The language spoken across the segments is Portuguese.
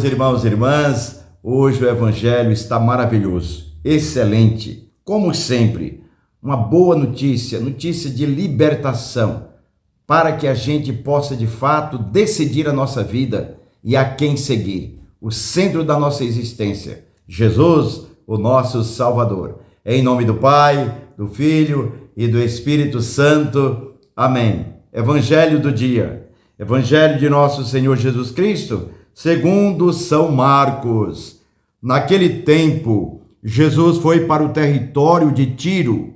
irmãos e irmãs, hoje o Evangelho está maravilhoso, excelente, como sempre, uma boa notícia, notícia de libertação, para que a gente possa de fato decidir a nossa vida e a quem seguir, o centro da nossa existência, Jesus, o nosso Salvador. Em nome do Pai, do Filho e do Espírito Santo. Amém. Evangelho do dia. Evangelho de nosso Senhor Jesus Cristo, segundo São Marcos. Naquele tempo, Jesus foi para o território de Tiro.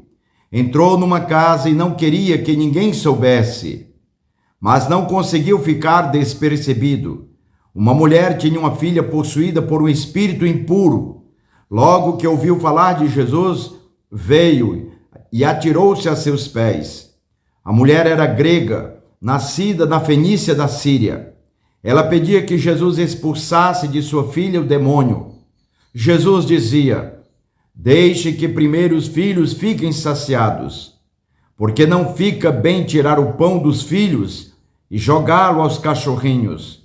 Entrou numa casa e não queria que ninguém soubesse, mas não conseguiu ficar despercebido. Uma mulher tinha uma filha possuída por um espírito impuro. Logo que ouviu falar de Jesus, veio e atirou-se a seus pés. A mulher era grega, nascida na Fenícia da Síria. Ela pedia que Jesus expulsasse de sua filha o demônio. Jesus dizia: deixe que primeiro os filhos fiquem saciados, porque não fica bem tirar o pão dos filhos e jogá-lo aos cachorrinhos.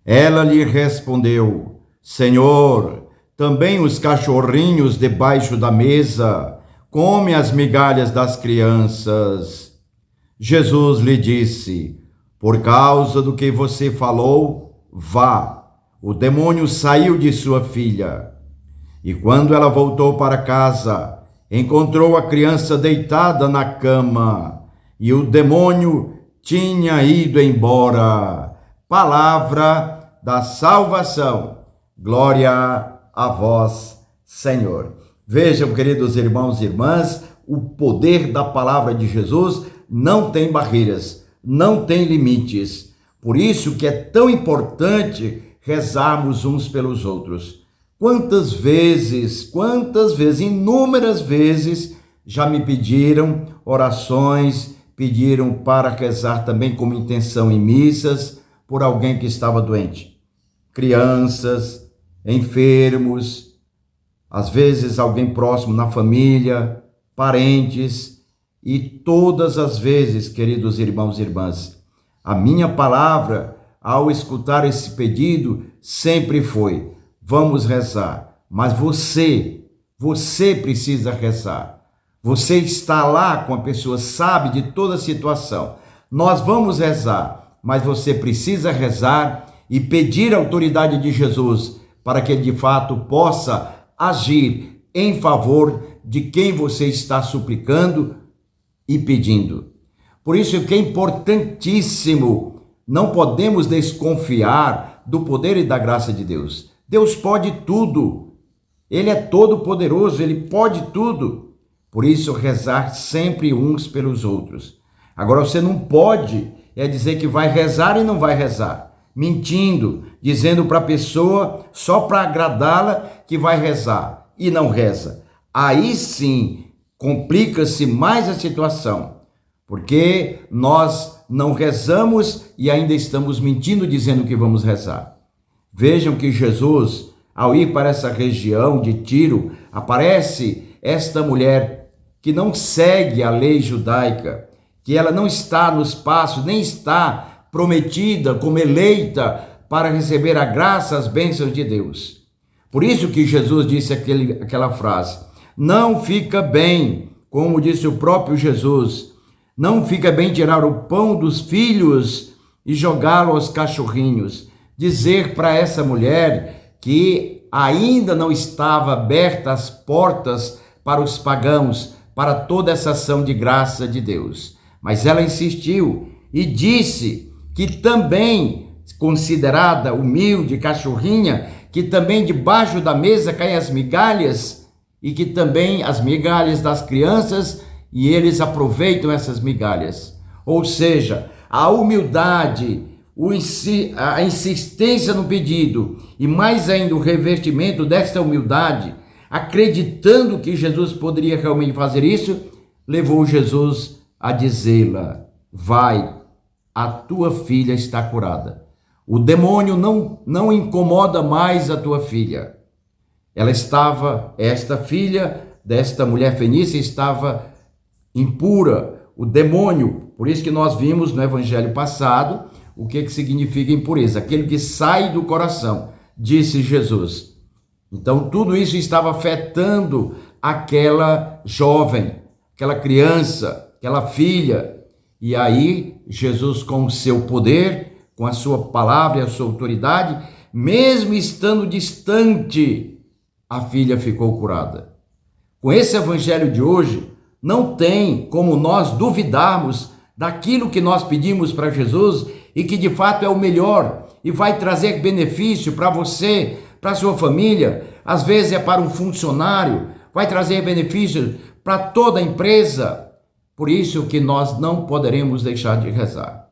Ela lhe respondeu: Senhor, também os cachorrinhos debaixo da mesa comem as migalhas das crianças. Jesus lhe disse: por causa do que você falou, vá. O demônio saiu de sua filha. E quando ela voltou para casa, encontrou a criança deitada na cama, e o demônio tinha ido embora. Palavra da salvação. Glória a vós, Senhor. Vejam, queridos irmãos e irmãs, o poder da palavra de Jesus não tem barreiras, não tem limites. Por isso que é tão importante rezarmos uns pelos outros. Quantas vezes, inúmeras vezes, já me pediram orações, pediram para rezar também como intenção em missas, por alguém que estava doente. Crianças, enfermos, às vezes alguém próximo na família, parentes, e todas as vezes, queridos irmãos e irmãs, a minha palavra, ao escutar esse pedido, sempre foi: vamos rezar. Mas você precisa rezar. Você está lá com a pessoa, sabe de toda a situação. Nós vamos rezar, mas você precisa rezar e pedir a autoridade de Jesus para que ele de fato possa agir em favor de quem você está suplicando e pedindo. Por isso que é importantíssimo, não podemos desconfiar do poder e da graça de Deus. Deus pode tudo, Ele é todo poderoso, Ele pode tudo. Por isso rezar sempre uns pelos outros. Agora você não pode dizer que vai rezar e não vai rezar, mentindo, dizendo para a pessoa só para agradá-la que vai rezar e não reza. Aí sim complica-se mais a situação, porque nós não rezamos e ainda estamos mentindo dizendo que vamos rezar. Vejam que Jesus, ao ir para essa região de Tiro, aparece esta mulher que não segue a lei judaica, que ela não está nos passos, nem está prometida como eleita para receber a graça, as bênçãos de Deus. Por isso que Jesus disse aquela frase: não fica bem, como disse o próprio Jesus, não fica bem tirar o pão dos filhos e jogá-lo aos cachorrinhos. Dizer para essa mulher que ainda não estava aberta as portas para os pagãos, para toda essa ação de graça de Deus. Mas ela insistiu e disse que também, considerada humilde, cachorrinha, que também debaixo da mesa caem as migalhas e que também as migalhas das crianças, e eles aproveitam essas migalhas. Ou seja, a humildade, a insistência no pedido e mais ainda o revestimento desta humildade, acreditando que Jesus poderia realmente fazer isso, levou Jesus a dizê-la: vai, a tua filha está curada. O demônio não incomoda mais a tua filha. Esta filha desta mulher fenícia estava impura. O demônio, por isso que nós vimos no evangelho passado, O que significa impureza? Aquele que sai do coração, disse Jesus. Então tudo isso estava afetando aquela jovem, aquela criança, aquela filha. E aí Jesus, com o seu poder, com a sua palavra e a sua autoridade, mesmo estando distante, a filha ficou curada. Com esse evangelho de hoje, não tem como nós duvidarmos daquilo que nós pedimos para Jesus e que de fato é o melhor e vai trazer benefício para você, para sua família. Às vezes é para um funcionário, vai trazer benefício para toda a empresa. Por isso que nós não poderemos deixar de rezar.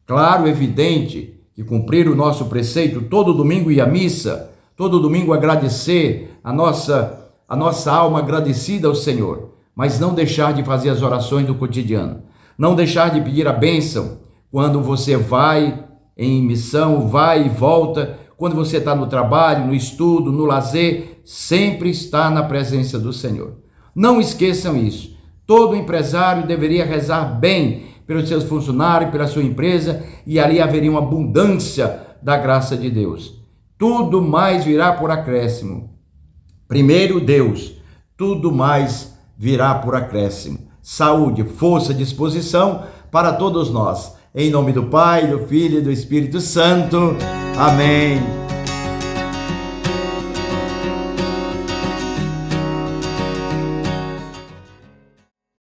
Claro, evidente que cumprir o nosso preceito, todo domingo ir à missa, todo domingo agradecer a nossa alma agradecida ao Senhor, mas não deixar de fazer as orações do cotidiano, não deixar de pedir a bênção quando você vai em missão, vai e volta, quando você está no trabalho, no estudo, no lazer, sempre está na presença do Senhor. Não esqueçam isso. Todo empresário deveria rezar bem pelos seus funcionários, pela sua empresa, e ali haveria uma abundância da graça de Deus. Tudo mais virá por acréscimo. Primeiro Deus, tudo mais virá por acréscimo. Saúde, força, disposição para todos nós. Em nome do Pai, do Filho e do Espírito Santo. Amém.